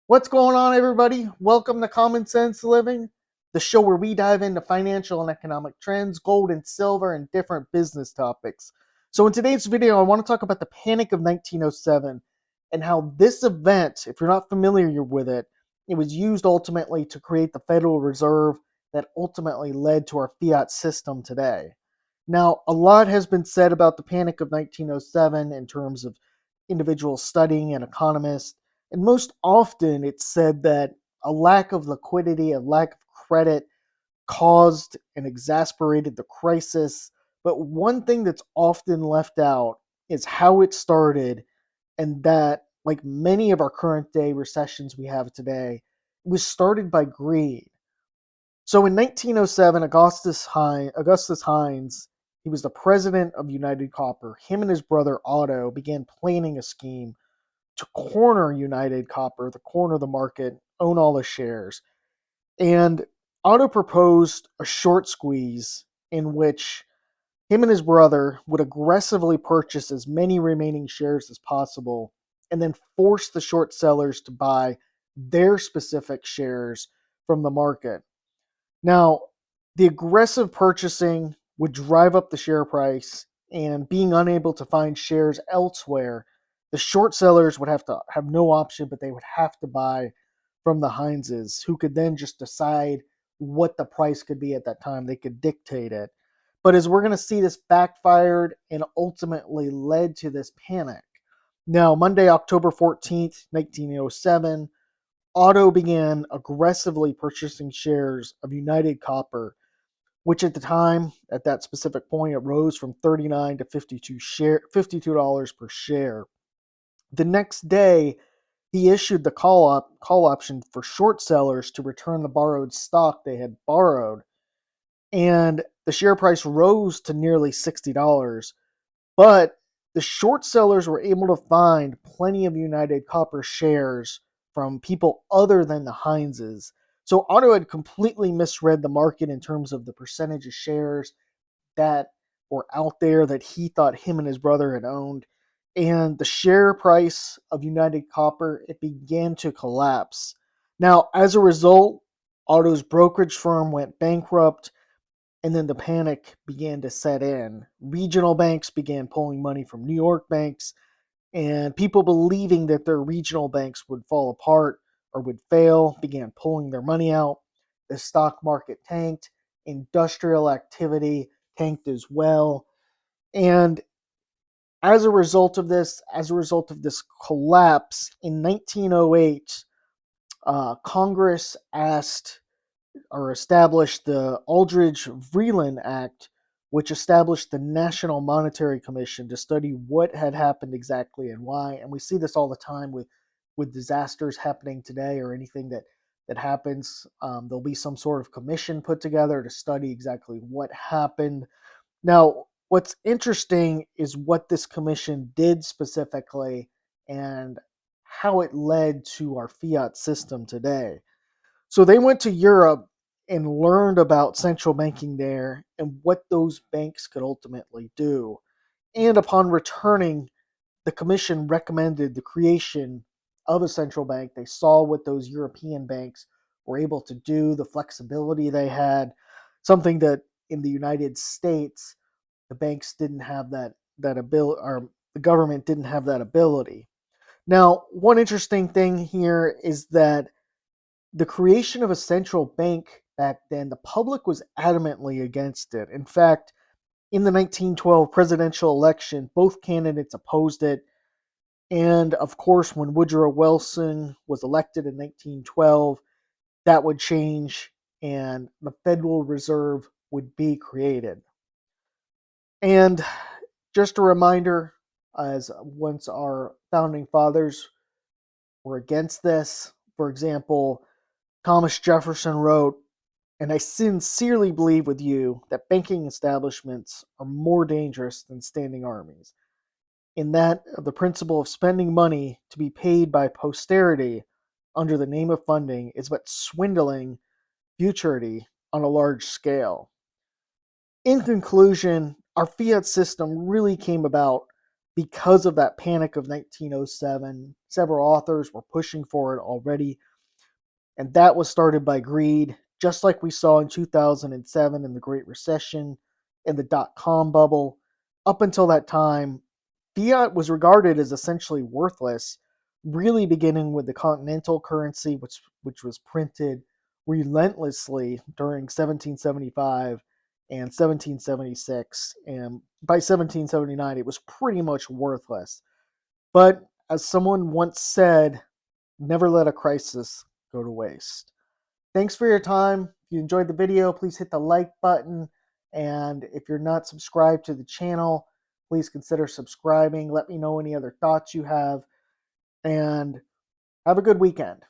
What's going on, everybody? Welcome to Common Sense Living, the show where we dive into financial and economic trends, gold and silver, and different business topics. So, in today's video, I want to talk about the Panic of 1907 and how this event, if you're not familiar with it, it was used ultimately to create the Federal Reserve that ultimately led to our fiat system today. Now, a lot has been said about the Panic of 1907 in terms of individuals studying and economists, and most often it's said that a lack of liquidity, a lack of credit caused and exasperated the crisis. But one thing that's often left out is how it started, and that, like many of our current day recessions we have today, it was started by greed. So in 1907, Augustus Hines, he was the president of United Copper. Him and his brother Otto began planning a scheme to corner United Copper, to corner the market, own all the shares. And Otto proposed a short squeeze in which him and his brother would aggressively purchase as many remaining shares as possible and then force the short sellers to buy their specific shares from the market. Now, the aggressive purchasing would drive up the share price, and being unable to find shares elsewhere, the short sellers would have no option, but they would have to buy from the Hineses, who could then just decide what the price could be at that time. They could dictate it. But as we're going to see, this backfired and ultimately led to this panic. Now, Monday, October 14th, 1907, Otto began aggressively purchasing shares of United Copper, which at the time, at that specific point, it rose from 39 to $52 per share. The next day, he issued the call option for short sellers to return the borrowed stock they had borrowed, and the share price rose to nearly $60. But the short sellers were able to find plenty of United Copper shares from people other than the Hineses. So Otto had completely misread the market in terms of the percentage of shares that were out there that he thought him and his brother had owned. And the share price of United Copper, it began to collapse. Now, as a result, Otto's brokerage firm went bankrupt, and then the panic began to set in. Regional banks began pulling money from New York banks, and people believing that their regional banks would fall apart or would fail began pulling their money out. The stock market tanked, industrial activity tanked as well. And as a result of this collapse, in 1908, Congress asked or established the Aldrich-Vreeland Act, which established the National Monetary Commission to study what had happened exactly and why. And we see this all the time with disasters happening today or anything that happens. There'll be some sort of commission put together to study exactly what happened. Now, what's interesting is what this commission did specifically and how it led to our fiat system today. So they went to Europe and learned about central banking there and what those banks could ultimately do. And upon returning, the commission recommended the creation of a central bank. They saw what those European banks were able to do, the flexibility they had, something that in the United States the banks didn't have that ability, or the government didn't have that ability. Now, one interesting thing here is that the creation of a central bank back then, the public was adamantly against it. In fact, in the 1912 presidential election, both candidates opposed it. And of course, when Woodrow Wilson was elected in 1912, that would change and the Federal Reserve would be created. And just a reminder, as once our founding fathers were against this, for example, Thomas Jefferson wrote, "And I sincerely believe with you that banking establishments are more dangerous than standing armies, in that the principle of spending money to be paid by posterity under the name of funding is but swindling futurity on a large scale." In conclusion, our fiat system really came about because of that panic of 1907. Several authors were pushing for it already, and that was started by greed, just like we saw in 2007 in the Great Recession and the dot-com bubble. Up until that time, fiat was regarded as essentially worthless, really beginning with the continental currency, which was printed relentlessly during 1775 and 1776. And by 1779, it was pretty much worthless. But as someone once said, never let a crisis go to waste. Thanks for your time. If you enjoyed the video, please hit the like button. And if you're not subscribed to the channel, please consider subscribing. Let me know any other thoughts you have. And have a good weekend.